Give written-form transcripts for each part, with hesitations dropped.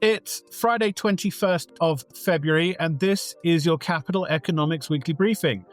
It's Friday, 21st of February, and this is your Capital Economics Weekly Briefing.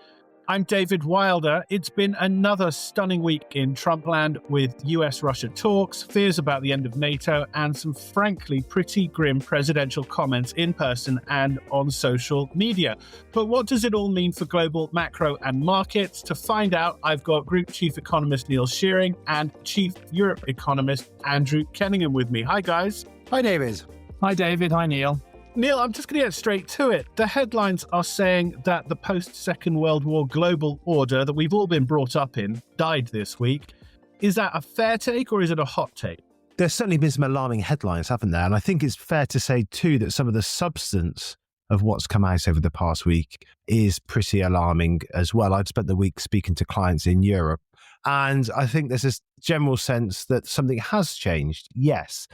I'm David Wilder. It's been another stunning week in Trumpland with US-Russia talks, fears about the end of NATO, and some frankly pretty grim presidential comments in person and on social media. But what does it all mean for global macro and markets? To find out, I've got Group Chief Economist Neil Shearing and Chief Europe Economist Andrew Kenningham with me. Hi, guys. Hi, David. Hi, David. Hi, Neil. Neil, I'm just going to get straight to it. The headlines are saying that the post-Second World War global order that we've all been brought up in died this week. Is that a fair take or is it a hot take? There's certainly been some alarming headlines, haven't there? And I think it's fair to say, too, that some of the substance of what's come out over the past week is pretty alarming as well. I've spent the week speaking to clients in Europe, and I think there's this general sense that something has changed. Yes.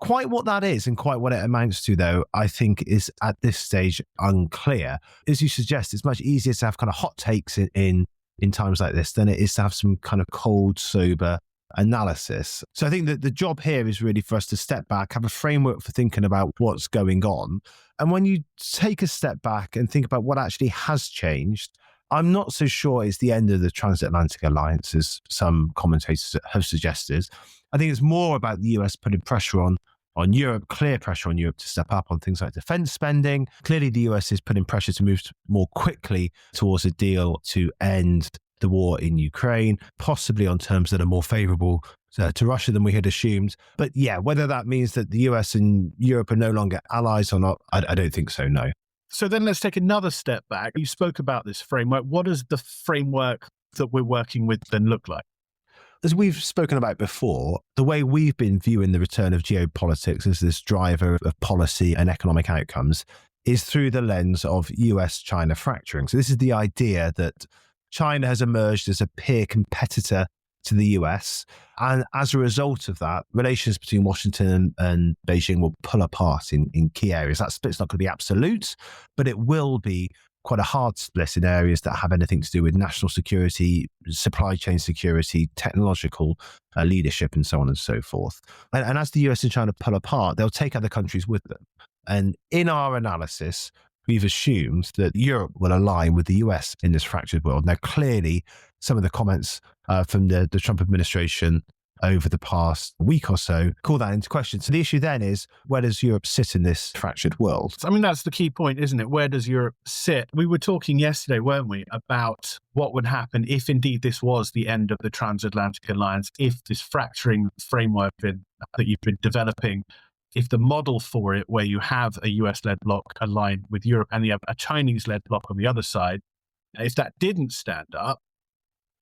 Quite what that is and quite what it amounts to, though, I think is at this stage unclear. As you suggest, it's much easier to have kind of hot takes in times like this than it is to have some kind of cold, sober analysis. So I think that the job here is really for us to step back, have a framework for thinking about what's going on. And when you take a step back and think about what actually has changed, I'm not so sure it's the end of the transatlantic alliance, as some commentators have suggested. I think it's more about the US putting pressure on Europe, clear pressure on Europe to step up on things like defense spending. Clearly, the US is putting pressure to move more quickly towards a deal to end the war in Ukraine, possibly on terms that are more favorable to Russia than we had assumed. But yeah, whether that means that the US and Europe are no longer allies or not, I don't think so, no. So then let's take another step back. You spoke about this framework. What does the framework that we're working with then look like? As we've spoken about before, the way we've been viewing the return of geopolitics as this driver of policy and economic outcomes is through the lens of US-China fracturing. So this is the idea that China has emerged as a peer competitor to the US. And as a result of that, relations between Washington and Beijing will pull apart in key areas. That split's not going to be absolute, but it will be quite a hard split in areas that have anything to do with national security, supply chain security, technological leadership, and so on and so forth. And as the US and China pull apart, they'll take other countries with them. And in our analysis, we've assumed that Europe will align with the US in this fractured world. Now, clearly, some of the comments from the Trump administration over the past week or so call that into question. So the issue then is, where does Europe sit in this fractured world? I mean, that's the key point, isn't it? Where does Europe sit? We were talking yesterday, weren't we, about what would happen if indeed this was the end of the transatlantic alliance, if this fracturing framework that you've been developing, if the model for it, where you have a US-led bloc aligned with Europe and you have a Chinese-led bloc on the other side, if that didn't stand up,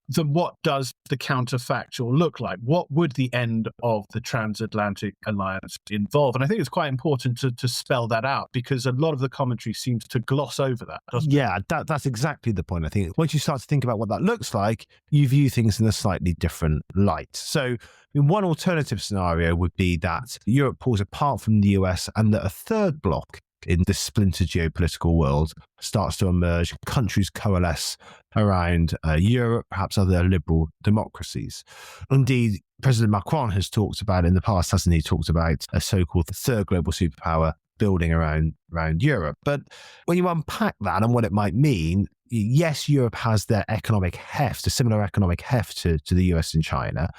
then what does the counterfactual look like? What would the end of the transatlantic alliance involve? And I think it's quite important to spell that out, because a lot of the commentary seems to gloss over that, doesn't it? Yeah, that's exactly the point. I think once you start to think about what that looks like, you view things in a slightly different light. So one alternative scenario would be that Europe pulls apart from the US and that a third bloc in this splintered geopolitical world starts to emerge. Countries coalesce around Europe, perhaps other liberal democracies. Indeed, President Macron has talked about in the past, hasn't he, talked about a so-called third global superpower building around Europe. But when you unpack that and what it might mean, yes, Europe has their economic heft, a similar economic heft to the US and China,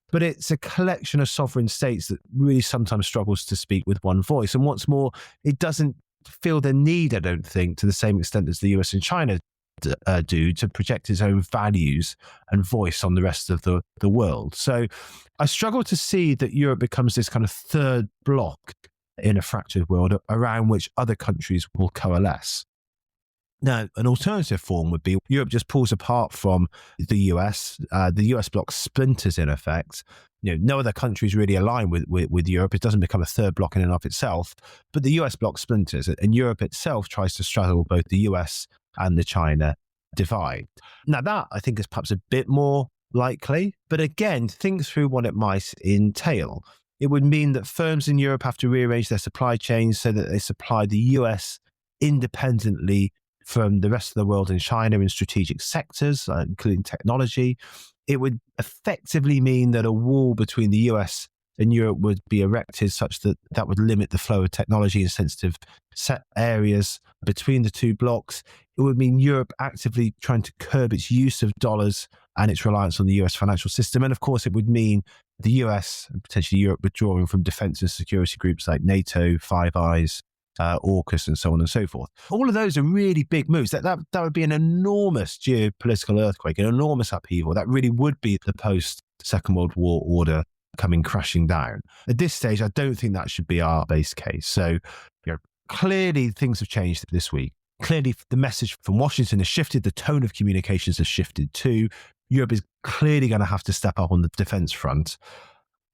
but it's a collection of sovereign states that really sometimes struggles to speak with one voice. And what's more, it doesn't feel the need, I don't think, to the same extent as the US and China do, to project its own values and voice on the rest of the world. So I struggle to see that Europe becomes this kind of third bloc in a fractured world around which other countries will coalesce. Now, an alternative form would be Europe just pulls apart from the US. The US bloc splinters in effect. No other countries really align with Europe. It doesn't become a third bloc in and of itself, but the US bloc splinters, and Europe itself tries to straddle both the US and the China divide. Now, that I think is perhaps a bit more likely, but again, think through what it might entail. It would mean that firms in Europe have to rearrange their supply chains so that they supply the US independently from the rest of the world and China in strategic sectors, including technology. It would effectively mean that a wall between the US in Europe would be erected such that that would limit the flow of technology in sensitive set areas between the two blocks. It would mean Europe actively trying to curb its use of dollars and its reliance on the US financial system. And of course, it would mean the US and potentially Europe withdrawing from defense and security groups like NATO, Five Eyes, AUKUS, and so on and so forth. All of those are really big moves. That would be an enormous geopolitical earthquake, an enormous upheaval. That really would be the post-Second World War order coming crashing down. At this stage, I don't think that should be our base case. So, clearly things have changed this week. Clearly, the message from Washington has shifted. The tone of communications has shifted too. Europe is clearly going to have to step up on the defense front.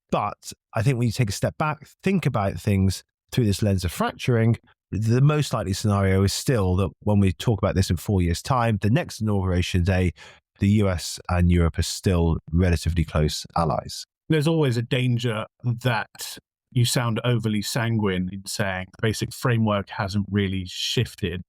But I think when you take a step back, think about things through this lens of fracturing, the most likely scenario is still that when we talk about this in 4 years' time, the next inauguration day, the US and Europe are still relatively close allies. There's always a danger that you sound overly sanguine in saying the basic framework hasn't really shifted.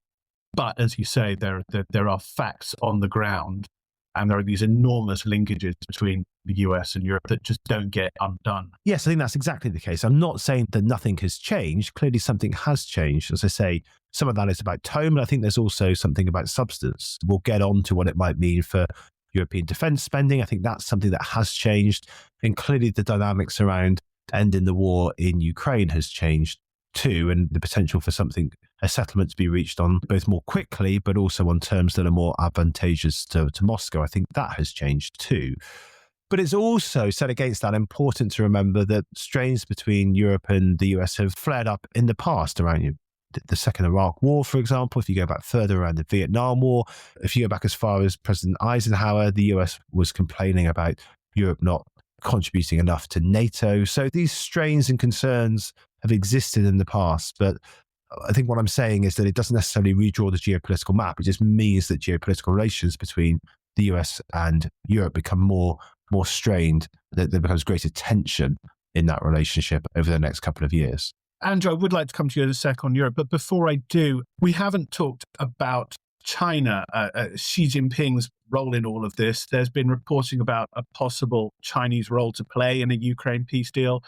But as you say, there are facts on the ground, and there are these enormous linkages between the US and Europe that just don't get undone. Yes, I think that's exactly the case. I'm not saying that nothing has changed. Clearly, something has changed. As I say, some of that is about tone, but I think there's also something about substance. We'll get on to what it might mean for European defense spending. I think that's something that has changed. And clearly, the dynamics around ending the war in Ukraine has changed too, and the potential for a settlement to be reached on both more quickly, but also on terms that are more advantageous to Moscow. I think that has changed too. But it's also, set against that, important to remember that strains between Europe and the US have flared up in the past around the Second Iraq War, for example. If you go back further, around the Vietnam War, if you go back as far as President Eisenhower, the US was complaining about Europe not contributing enough to NATO. So these strains and concerns have existed in the past, but I think what I'm saying is that it doesn't necessarily redraw the geopolitical map. It just means that geopolitical relations between the US and Europe become more strained, that there becomes greater tension in that relationship over the next couple of years. Andrew, I would like to come to you in a sec on Europe, but before I do, we haven't talked about China, Xi Jinping's role in all of this. There's been reporting about a possible Chinese role to play in a Ukraine peace deal.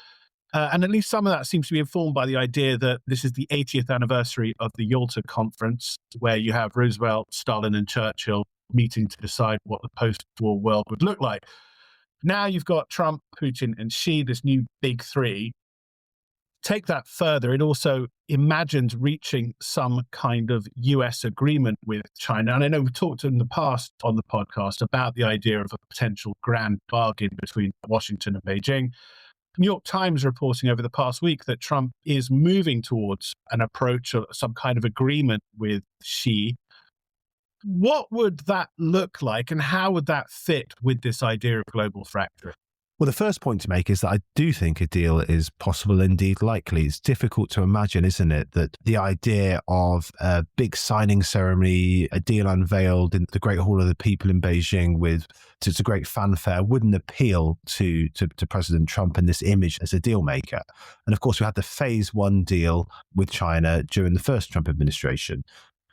And at least some of that seems to be informed by the idea that this is the 80th anniversary of the Yalta Conference, where you have Roosevelt, Stalin, and Churchill meeting to decide what the post-war world would look like. Now you've got Trump, Putin, and Xi, this new big three. Take that further. It also imagines reaching some kind of US agreement with China. And I know we've talked in the past on the podcast about the idea of a potential grand bargain between Washington and Beijing. New York Times reporting over the past week that Trump is moving towards an approach of some kind of agreement with Xi. What would that look like, and how would that fit with this idea of global fracturing? Well, the first point to make is that I do think a deal is possible, indeed likely. It's difficult to imagine, isn't it, that the idea of a big signing ceremony, a deal unveiled in the Great Hall of the People in Beijing with such a great fanfare wouldn't appeal to President Trump and this image as a deal maker. And of course, we had the phase one deal with China during the first Trump administration.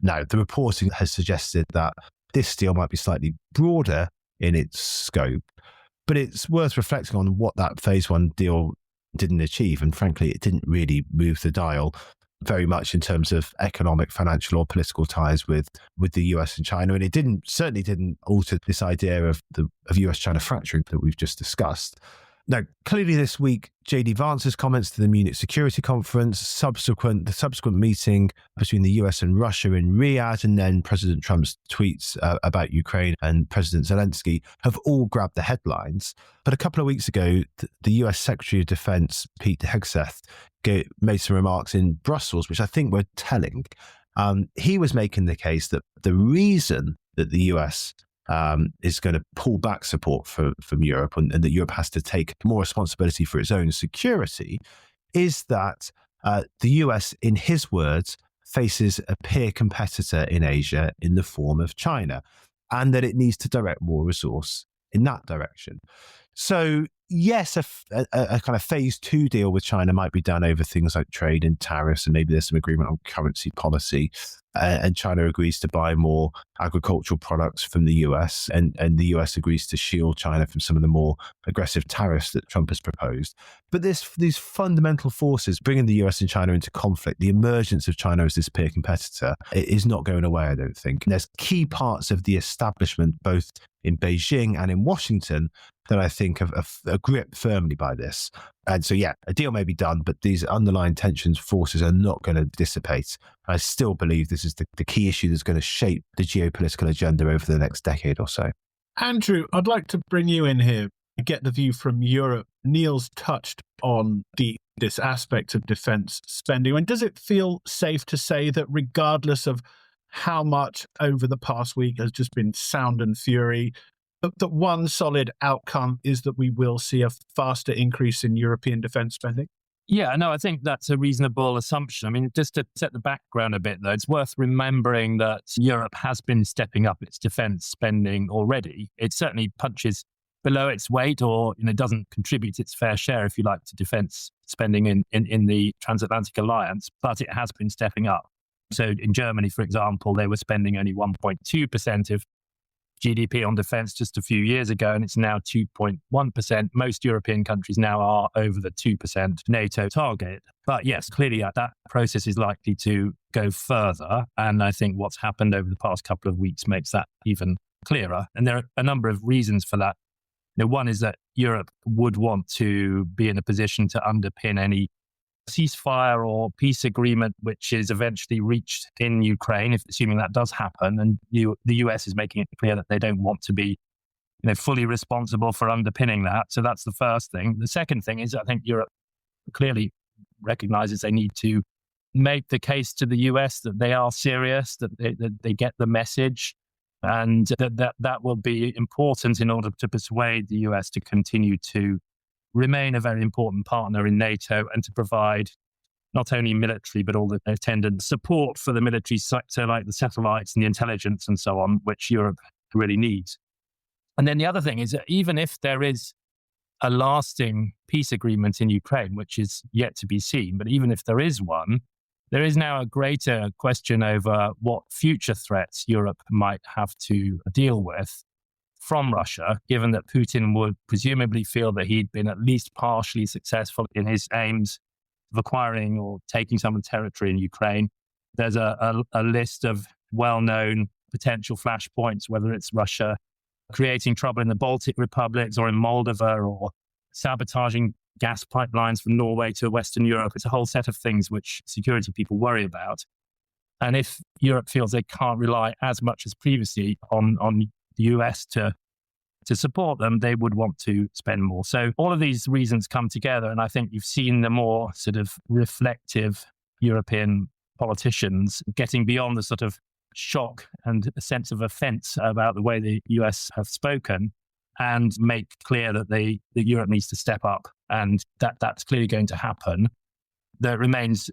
Now, the reporting has suggested that this deal might be slightly broader in its scope. But it's worth reflecting on what that phase one deal didn't achieve. And frankly, it didn't really move the dial very much in terms of economic, financial, or political ties with the US and China. And it certainly didn't alter this idea of US-China fracturing that we've just discussed. Now, clearly this week, J.D. Vance's comments to the Munich Security Conference, the subsequent meeting between the US and Russia in Riyadh, and then President Trump's tweets about Ukraine and President Zelensky have all grabbed the headlines. But a couple of weeks ago, the US Secretary of Defense, Pete Hegseth, made some remarks in Brussels, which I think were telling. He was making the case that the reason that the US is going to pull back support from Europe and that Europe has to take more responsibility for its own security is that the US, in his words, faces a peer competitor in Asia in the form of China, and that it needs to direct more resource in that direction. So yes, a kind of phase 2 deal with China might be done over things like trade and tariffs, and maybe there's some agreement on currency policy. And China agrees to buy more agricultural products from the US, and the US agrees to shield China from some of the more aggressive tariffs that Trump has proposed. But these fundamental forces bringing the US and China into conflict, the emergence of China as this peer competitor, is not going away, I don't think. And there's key parts of the establishment, both in Beijing and in Washington, that I think are gripped firmly by this. And so, yeah, a deal may be done, but these underlying tensions, forces are not going to dissipate. I still believe this is the key issue that's going to shape the geopolitical agenda over the next decade or so. Andrew, I'd like to bring you in here and get the view from Europe. Neil's touched on this aspect of defence spending. And does it feel safe to say that regardless of how much over the past week has just been sound and fury, that one solid outcome is that we will see a faster increase in European defence spending? Yeah, no, I think that's a reasonable assumption. I mean, just to set the background a bit, though, it's worth remembering that Europe has been stepping up its defence spending already. It certainly punches below its weight, or doesn't contribute its fair share, if you like, to defence spending in the transatlantic alliance, but it has been stepping up. So in Germany, for example, they were spending only 1.2% of GDP on defence just a few years ago, and it's now 2.1%. Most European countries now are over the 2% NATO target. But yes, clearly that process is likely to go further. And I think what's happened over the past couple of weeks makes that even clearer. And there are a number of reasons for that. One is that Europe would want to be in a position to underpin any ceasefire or peace agreement which is eventually reached in Ukraine, assuming that does happen. And the US is making it clear that they don't want to be fully responsible for underpinning that. So that's the first thing. The second thing is, I think Europe clearly recognizes they need to make the case to the US that they are serious, that they get the message, and that will be important in order to persuade the US to continue to remain a very important partner in NATO and to provide not only military, but all the attendant support for the military sector, like the satellites and the intelligence and so on, which Europe really needs. And then the other thing is that even if there is a lasting peace agreement in Ukraine, which is yet to be seen, but even if there is one, there is now a greater question over what future threats Europe might have to deal with from Russia, given that Putin would presumably feel that he'd been at least partially successful in his aims of acquiring or taking some territory in Ukraine. There's a list of well-known potential flashpoints, whether it's Russia creating trouble in the Baltic republics or in Moldova, or sabotaging gas pipelines from Norway to Western Europe. It's a whole set of things which security people worry about. And if Europe feels they can't rely as much as previously on the US to support them, they would want to spend more. So all of these reasons come together, and I think you've seen the more sort of reflective European politicians getting beyond the sort of shock and a sense of offense about the way the US have spoken, and make clear that Europe needs to step up, and that's clearly going to happen. There remains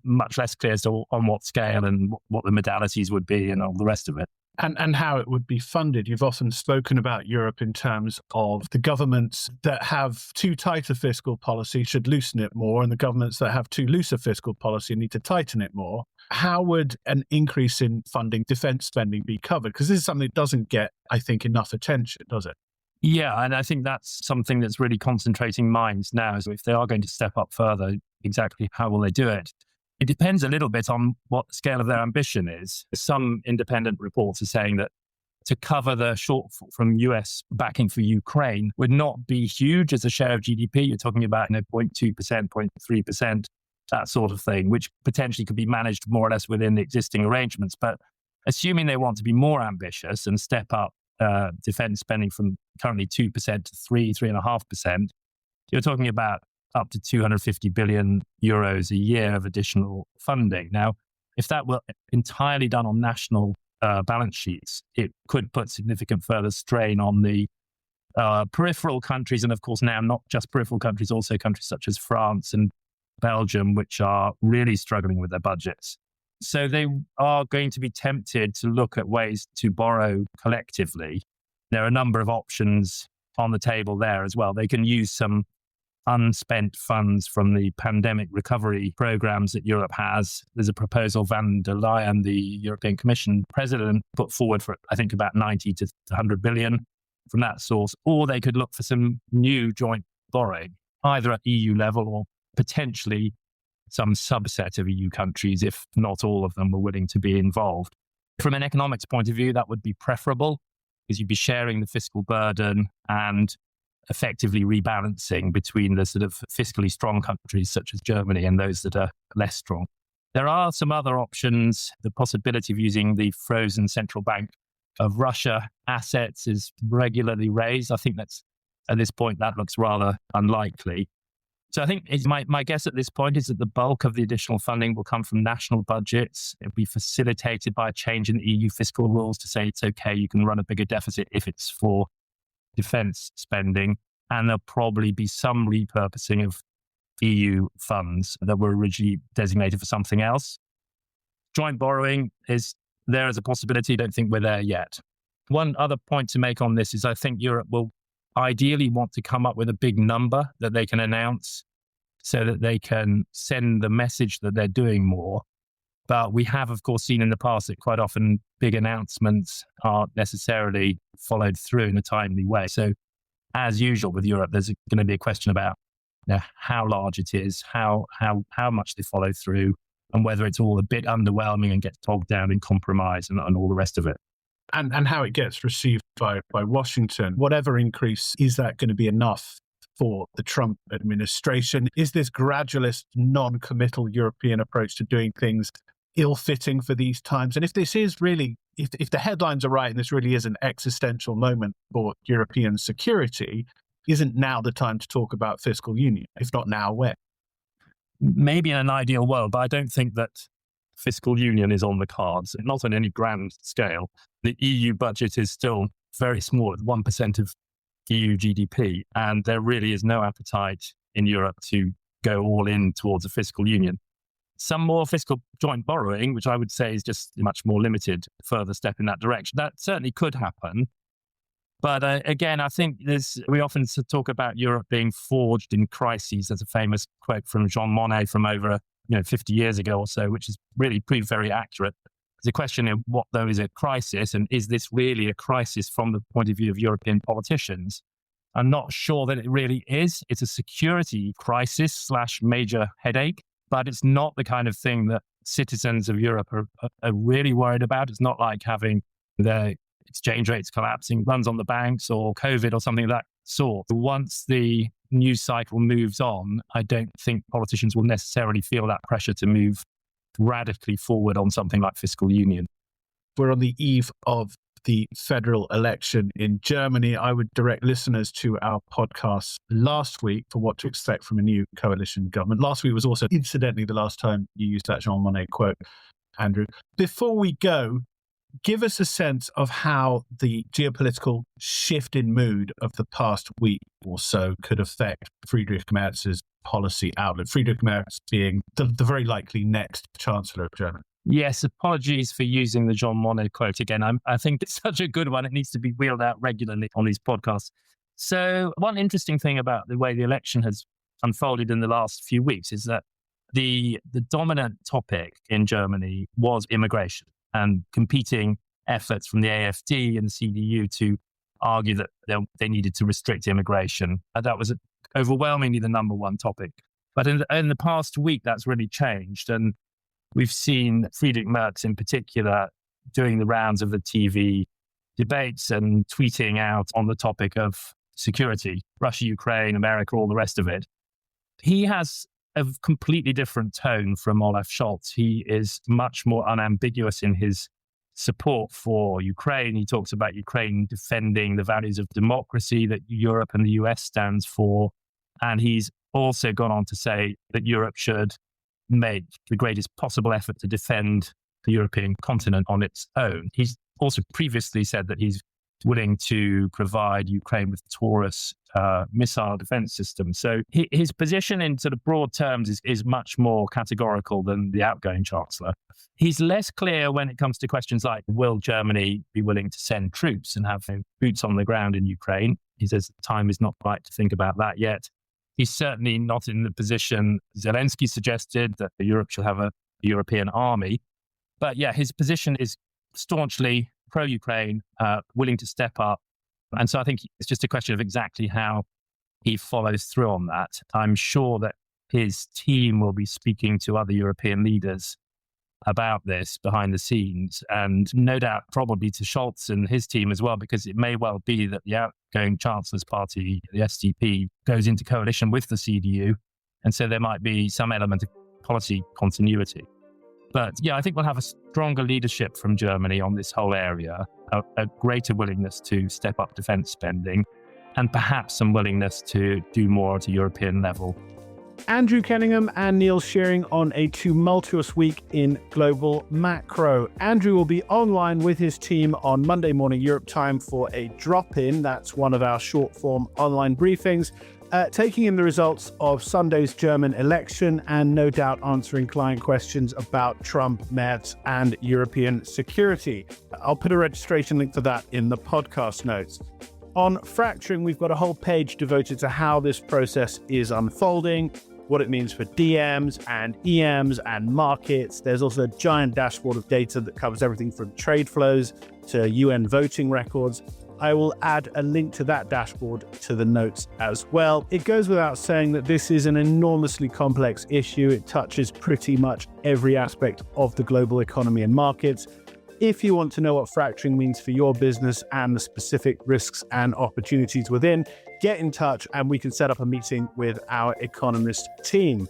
much less clear as to on what scale and what the modalities would be and all the rest of it. And how it would be funded. You've often spoken about Europe in terms of the governments that have too tight a fiscal policy should loosen it more, and the governments that have too loose a fiscal policy need to tighten it more. How would an increase in funding defence spending be covered? Because this is something that doesn't get, I think, enough attention, does it? Yeah, and I think that's something that's really concentrating minds now. So if they are going to step up further, exactly how will they do it? It depends a little bit on what the scale of their ambition is. Some independent reports are saying that to cover the shortfall from US backing for Ukraine would not be huge as a share of GDP. You're talking about 0.2%, 0.3%, that sort of thing, which potentially could be managed more or less within the existing arrangements. But assuming they want to be more ambitious and step up defense spending from currently 2% to 3.5%, you're talking about up to 250 billion euros a year of additional funding. Now, if that were entirely done on national balance sheets, it could put significant further strain on the peripheral countries. And of course, now not just peripheral countries, also countries such as France and Belgium, which are really struggling with their budgets. So they are going to be tempted to look at ways to borrow collectively. There are a number of options on the table there as well. They can use some unspent funds from the pandemic recovery programs that Europe has. There's a proposal van der Leyen, the European Commission president, put forward for, I think, about 90 to 100 billion from that source. Or they could look for some new joint borrowing, either at EU level or potentially some subset of EU countries, if not all of them were willing to be involved. From an economics point of view, that would be preferable because you'd be sharing the fiscal burden and effectively rebalancing between the sort of fiscally strong countries such as Germany and those that are less strong. There are some other options. The possibility of using the frozen central bank of Russia assets is regularly raised. I think that's, at this point, that looks rather unlikely. So I think my guess at this point is that the bulk of the additional funding will come from national budgets. It'll be facilitated by a change in the EU fiscal rules to say it's okay, you can run a bigger deficit if it's for defence spending. And there'll probably be some repurposing of EU funds that were originally designated for something else. Joint borrowing is there as a possibility. I don't think we're there yet. One other point to make on this is I think Europe will ideally want to come up with a big number that they can announce so that they can send the message that they're doing more. But we have, of course, seen in the past that quite often big announcements aren't necessarily followed through in a timely way. So as usual with Europe, there's going to be a question about how large it is, how much they follow through, and whether it's all a bit underwhelming and gets bogged down in compromise and all the rest of it. And how it gets received by Washington. Whatever increase, is that going to be enough for the Trump administration? Is this gradualist, non-committal European approach to doing things ill-fitting for these times? And if this is really, if the headlines are right and this really is an existential moment for European security, isn't now the time to talk about fiscal union? If not now, when? Maybe in an ideal world, but I don't think that fiscal union is on the cards, not on any grand scale. The EU budget is still very small, at 1% of EU GDP, and there really is no appetite in Europe to go all in towards a fiscal union. Some more fiscal joint borrowing, which I would say is just a much more limited further step in that direction, that certainly could happen. But again, I think we often talk about Europe being forged in crises. There's a famous quote from Jean Monnet from over 50 years ago or so, which has really proved very accurate. There's a question of what, though, is a crisis, and is this really a crisis from the point of view of European politicians? I'm not sure that it really is. It's a security crisis / major headache, but it's not the kind of thing that citizens of Europe are really worried about. It's not like having their exchange rates collapsing, runs on the banks, or COVID or something of that sort. Once the news cycle moves on, I don't think politicians will necessarily feel that pressure to move radically forward on something like fiscal union. We're on the eve of the federal election in Germany. I would direct listeners to our podcast last week for what to expect from a new coalition government. Last week was also, incidentally, the last time you used that Jean Monnet quote, Andrew. Before we go, give us a sense of how the geopolitical shift in mood of the past week or so could affect Friedrich Merz's policy outlook. Friedrich Merz being the very likely next Chancellor of Germany. Yes, apologies for using the Jean Monnet quote again. I think it's such a good one. It needs to be wheeled out regularly on these podcasts. So one interesting thing about the way the election has unfolded in the last few weeks is that the dominant topic in Germany was immigration, and competing efforts from the AfD and the CDU to argue that they needed to restrict immigration. That was overwhelmingly the number one topic. But in the past week, that's really changed. And we've seen Friedrich Merz in particular doing the rounds of the TV debates and tweeting out on the topic of security, Russia, Ukraine, America, all the rest of it. He has a completely different tone from Olaf Scholz. He is much more unambiguous in his support for Ukraine. He talks about Ukraine defending the values of democracy that Europe and the US stands for. And he's also gone on to say that Europe should make the greatest possible effort to defend the European continent on its own. He's also previously said that he's willing to provide Ukraine with Taurus missile defense system. So his position in sort of broad terms is much more categorical than the outgoing chancellor. He's less clear when it comes to questions like, will Germany be willing to send troops and have boots on the ground in Ukraine? He says the time is not right to think about that yet. He's certainly not in the position Zelensky suggested, that Europe shall have a European army. But yeah, his position is staunchly pro-Ukraine, willing to step up. And so I think it's just a question of exactly how he follows through on that. I'm sure that his team will be speaking to other European leaders about this behind the scenes, and no doubt probably to Scholz and his team as well, because it may well be that the outgoing Chancellor's party, the SDP, goes into coalition with the CDU. And so there might be some element of policy continuity. But yeah, I think we'll have a stronger leadership from Germany on this whole area, a greater willingness to step up defense spending, and perhaps some willingness to do more at a European level. Andrew Kenningham and Neil Shearing on a tumultuous week in global macro. Andrew will be online with his team on Monday morning Europe time for a drop-in. That's one of our short-form online briefings, taking in the results of Sunday's German election and no doubt answering client questions about Trump, Merz, and European security. I'll put a registration link for that in the podcast notes. On fracturing, we've got a whole page devoted to how this process is unfolding, what it means for DMs and EMs and markets. There's also a giant dashboard of data that covers everything from trade flows to UN voting records. I will add a link to that dashboard to the notes as well. It goes without saying that this is an enormously complex issue. It touches pretty much every aspect of the global economy and markets. If you want to know what fracturing means for your business and the specific risks and opportunities within, get in touch and we can set up a meeting with our economist team.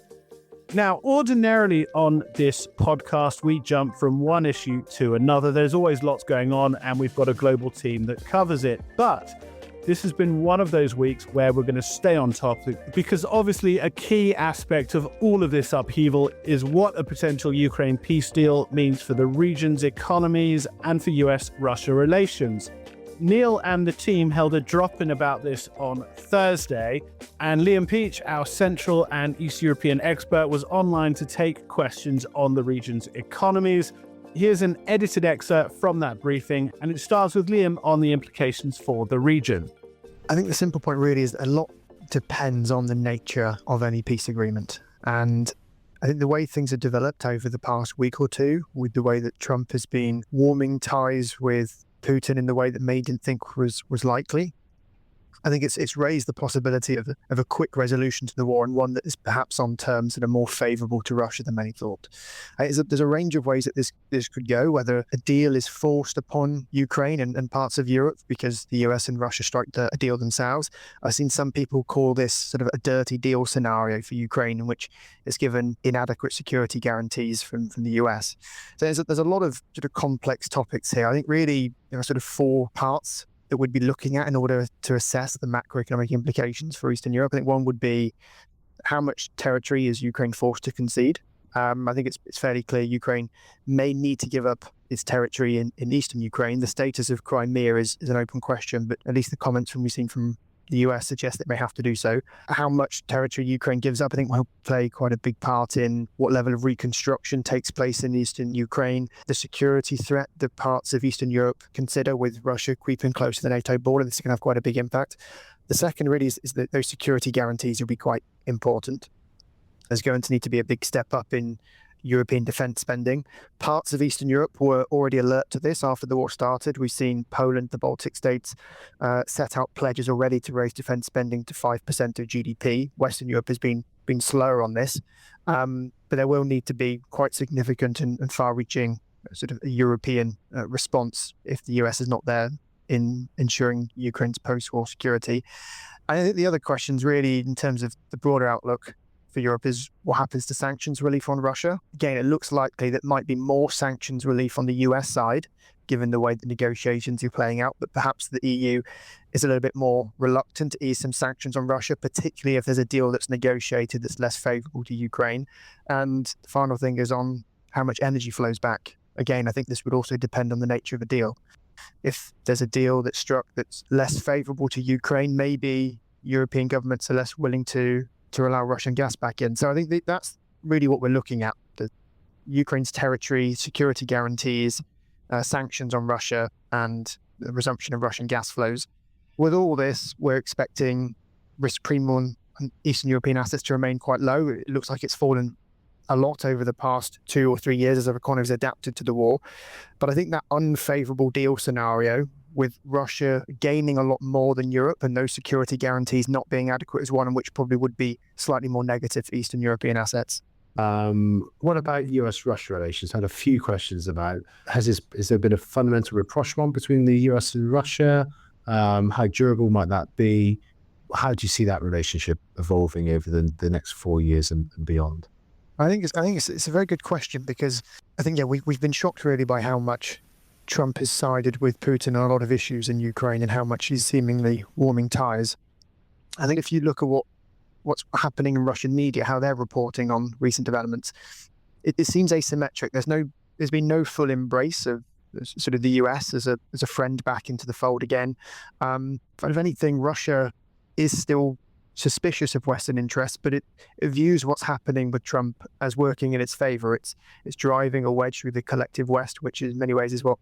Now, ordinarily on this podcast, we jump from one issue to another. There's always lots going on and we've got a global team that covers it. But this has been one of those weeks where we're going to stay on topic, because obviously a key aspect of all of this upheaval is what a potential Ukraine peace deal means for the region's economies and for US-Russia relations. Neil and the team held a drop-in about this on Thursday, and Liam Peach, our Central and East European expert, was online to take questions on the region's economies. Here's an edited excerpt from that briefing, and it starts with Liam on the implications for the region. I think the simple point really is a lot depends on the nature of any peace agreement. And I think the way things have developed over the past week or two, with the way that Trump has been warming ties with Putin in the way that May didn't think was likely, I think it's raised the possibility of a quick resolution to the war, and one that is perhaps on terms that are more favourable to Russia than many thought. There's a range of ways that this could go, whether a deal is forced upon Ukraine and parts of Europe because the US and Russia struck a deal themselves. I've seen some people call this sort of a dirty deal scenario for Ukraine, in which it's given inadequate security guarantees from the US. So there's a lot of sort of complex topics here. I think really there are sort of four parts that we'd be looking at in order to assess the macroeconomic implications for Eastern Europe. I think one would be, how much territory is Ukraine forced to concede? I think it's fairly clear Ukraine may need to give up its territory in eastern Ukraine. The status of Crimea is an open question, but at least the comments we've seen from the US suggest it may have to do so. How much territory Ukraine gives up, I think, will play quite a big part in what level of reconstruction takes place in eastern Ukraine, the security threat that parts of Eastern Europe consider with Russia creeping close to the NATO border. This can have quite a big impact. The second really is that those security guarantees will be quite important. There's going to need to be a big step up in European defence spending. Parts of Eastern Europe were already alert to this after the war started. We've seen Poland, the Baltic states, set out pledges already to raise defence spending to 5% of GDP. Western Europe has been slower on this, but there will need to be quite significant and far-reaching sort of a European response if the US is not there in ensuring Ukraine's post-war security. I think the other questions really in terms of the broader outlook for Europe is what happens to sanctions relief on Russia. Again, it looks likely that might be more sanctions relief on the US side, given the way the negotiations are playing out, but perhaps the EU is a little bit more reluctant to ease some sanctions on Russia, particularly if there's a deal that's negotiated that's less favourable to Ukraine. And the final thing is on how much energy flows back. Again, I think this would also depend on the nature of the deal. If there's a deal that's struck that's less favourable to Ukraine, maybe European governments are less willing to allow Russian gas back in. So I think that's really what we're looking at. Ukraine's territory, security guarantees, sanctions on Russia, and the resumption of Russian gas flows. With all this, we're expecting risk premium on Eastern European assets to remain quite low. It looks like it's fallen a lot over the past 2 or 3 years as our economies adapted to the war. But I think that unfavorable deal scenario with Russia gaining a lot more than Europe and those security guarantees not being adequate is one which probably would be slightly more negative for Eastern European assets. What about US-Russia relations? I had a few questions about, has there been a fundamental rapprochement between the US and Russia? How durable might that be? How do you see that relationship evolving over the next 4 years and beyond? I think it's a very good question, because I think we've been shocked really by how much Trump has sided with Putin on a lot of issues in Ukraine and how much he's seemingly warming ties. I think if you look at what's happening in Russian media, how they're reporting on recent developments, it seems asymmetric. There's been no full embrace of sort of the US as a friend back into the fold again. But if anything, Russia is still suspicious of Western interests, but it views what's happening with Trump as working in its favor. It's driving a wedge through the collective West, which in many ways is what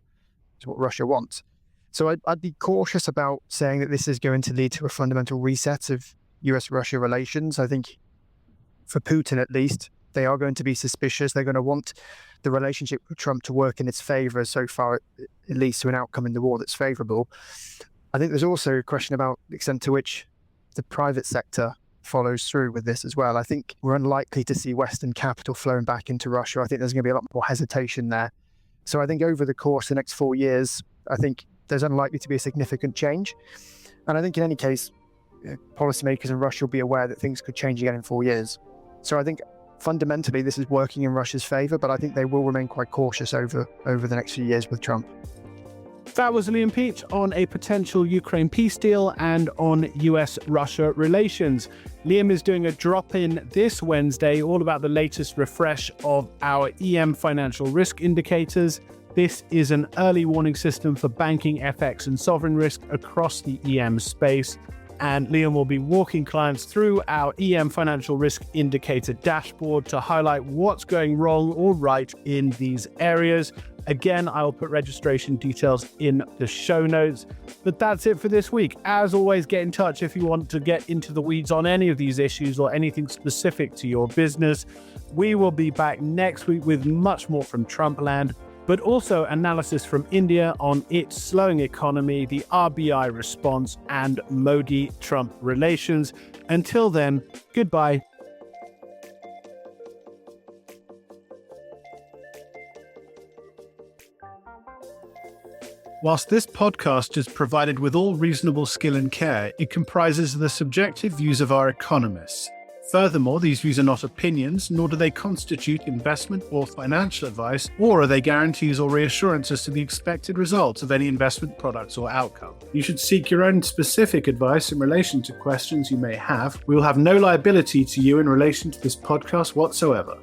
Russia wants. So I'd be cautious about saying that this is going to lead to a fundamental reset of US-Russia relations. I think for Putin, at least, they are going to be suspicious. They're going to want the relationship with Trump to work in its favor, so far it leads to an outcome in the war that's favorable. I think there's also a question about the extent to which the private sector follows through with this as well. I think we're unlikely to see Western capital flowing back into Russia. I think there's going to be a lot more hesitation there. So I think over the course of the next 4 years, I think there's unlikely to be a significant change. And I think in any case, policymakers in Russia will be aware that things could change again in 4 years. So I think fundamentally this is working in Russia's favor, but I think they will remain quite cautious over the next few years with Trump. That was Liam Peach on a potential Ukraine peace deal and on US-Russia relations. Liam is doing a drop-in this Wednesday all about the latest refresh of our EM financial risk indicators. This is an early warning system for banking, FX and sovereign risk across the EM space. And Liam will be walking clients through our EM financial risk indicator dashboard to highlight what's going wrong or right in these areas. Again, I'll put registration details in the show notes. But that's it for this week. As always, get in touch if you want to get into the weeds on any of these issues or anything specific to your business. We will be back next week with much more from Trumpland, but also analysis from India on its slowing economy, the RBI response, and Modi-Trump relations. Until then, goodbye. Whilst this podcast is provided with all reasonable skill and care, it comprises the subjective views of our economists. Furthermore, these views are not opinions, nor do they constitute investment or financial advice, or are they guarantees or reassurances to the expected results of any investment products or outcome. You should seek your own specific advice in relation to questions you may have. We will have no liability to you in relation to this podcast whatsoever.